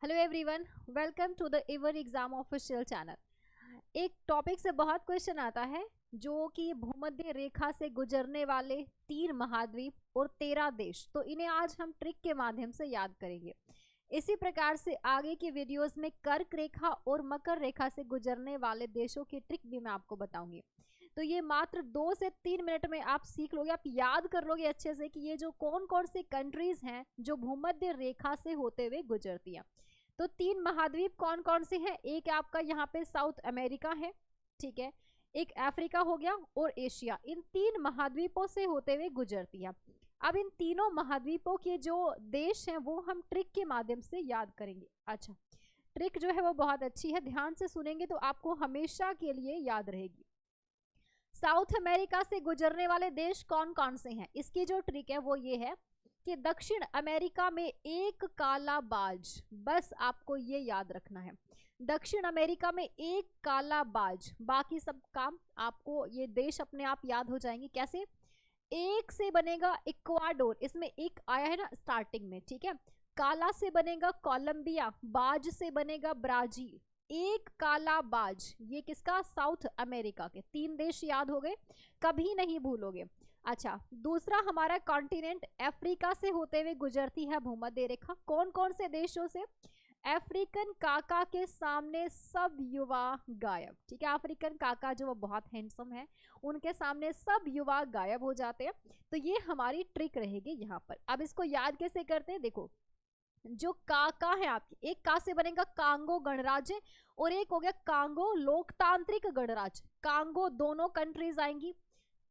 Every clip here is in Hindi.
Hello everyone, welcome to the ever exam official channel. एक टॉपिक से बहुत क्वेश्चन आता है जो कि भूमध्य रेखा से गुजरने वाले 3 महाद्वीप और 13 देश, तो इन्हें आज हम ट्रिक के माध्यम से याद करेंगे। इसी प्रकार से आगे की वीडियोस में कर्क रेखा और मकर रेखा से गुजरने वाले देशों की ट्रिक भी मैं आपको बताऊंगी। तो ये मात्र 2 से 3 मिनट में आप सीख लोगे, आप याद कर लोगे अच्छे से कि ये जो कौन कौन सी कंट्रीज हैं जो भूमध्य रेखा से होते हुए गुजरती हैं। तो 3 महाद्वीप कौन कौन से हैं? एक आपका यहाँ पे साउथ अमेरिका है, ठीक है, एक अफ्रीका हो गया और एशिया। इन 3 महाद्वीपों से होते हुए गुजरती है। अब इन तीनों महाद्वीपों के जो देश हैं वो हम ट्रिक के माध्यम से याद करेंगे। अच्छा, ट्रिक जो है वो बहुत अच्छी है, ध्यान से सुनेंगे तो आपको हमेशा के लिए याद रहेगी। साउथ अमेरिका से गुजरने वाले देश कौन कौन से हैं? इसकी जो ट्रिक है वो ये है कि दक्षिण अमेरिका में एक काला बाज, बस आपको ये याद रखना है, दक्षिण अमेरिका में एक काला बाज, बाकी सब काम आपको ये देश अपने आप याद हो जाएंगे। कैसे? एक से बनेगा इक्वाडोर, इसमें एक आया है ना स्टार्टिंग में, ठीक है। काला से बनेगा कोलंबिया, बाज से बनेगा ब्राजील। एक काला बाज, ये किसका? साउथ अमेरिका के। 3 देश याद हो गए, कभी नहीं भूलोगे। अच्छा, दूसरा हमारा कॉन्टिनेंट अफ्रीका से होते हुए गुजरती है भूमध्य रेखा। कौन कौन से देशों से? अफ्रीकन काका के सामने सब युवा गायब, ठीक है। अफ्रीकन काका जो वो बहुत हैंडसम है, उनके सामने सब युवा गायब हो जाते हैं। तो ये हमारी ट्रिक रहेगी यहाँ पर। अब इसको याद कैसे करते हैं? देखो, जो काका है आपकी, एक का से बनेगा कांगो गणराज्य और एक हो गया कांगो लोकतांत्रिक गणराज्य। कांगो दोनों कंट्रीज आएंगी।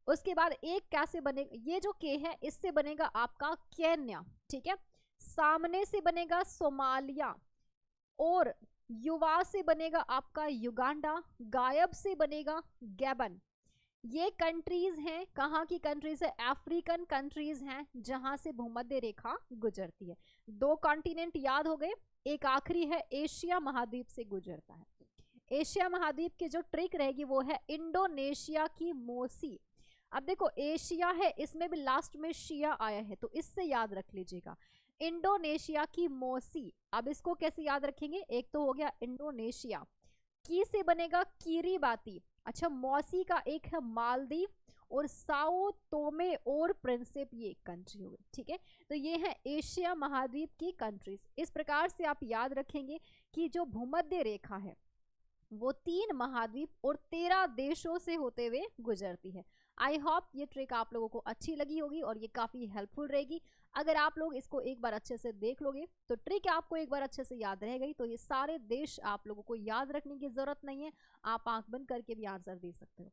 उसके बाद एक कैसे बनेगा? ये जो के है इससे बनेगा आपका केन्या, ठीक है। सामने से बनेगा सोमालिया और युवा से बनेगा आपका युगांडा, गायब से बनेगा गैबन। ये कंट्रीज हैं, कहाँ की कंट्रीज है? अफ्रीकन कंट्रीज हैं जहां से भूमध्य रेखा गुजरती है। 2 कॉन्टिनेंट याद हो गए। एक आखिरी है एशिया महाद्वीप से गुजरता है। एशिया महाद्वीप की जो ट्रिक रहेगी वो है इंडोनेशिया की मोसी। अब देखो, एशिया है, इसमें भी लास्ट में शिया आया है, तो इससे याद रख लीजिएगा इंडोनेशिया की मोसी। अब इसको कैसे याद रखेंगे? एक तो हो गया इंडोनेशिया, की से बनेगा किरीबाती। अच्छा, मौसी का एक है मालदीव और साओ तोमे और प्रिंसिप, ये एक कंट्री हो गई, ठीक है। तो ये है एशिया महाद्वीप की कंट्रीज। इस प्रकार से आप याद रखेंगे कि जो भूमध्य रेखा है वो 3 महाद्वीप और 13 देशों से होते हुए गुजरती है। आई होप ये ट्रिक आप लोगों को अच्छी लगी होगी और ये काफी हेल्पफुल रहेगी। अगर आप लोग इसको एक बार अच्छे से देख लोगे तो ट्रिक आपको एक बार अच्छे से याद रह गई, तो ये सारे देश आप लोगों को याद रखने की जरूरत नहीं है, आप आंख बंद करके भी आंसर दे सकते हो।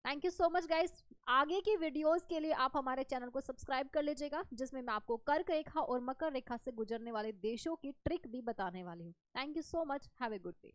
Thank you so much guys. आगे की वीडियोस के लिए आप हमारे चैनल को सब्सक्राइब कर लीजिएगा, जिसमें मैं आपको कर्क रेखा और मकर रेखा से गुजरने वाले देशों की ट्रिक भी बताने वाली हूँ। Thank you so much, have a good day.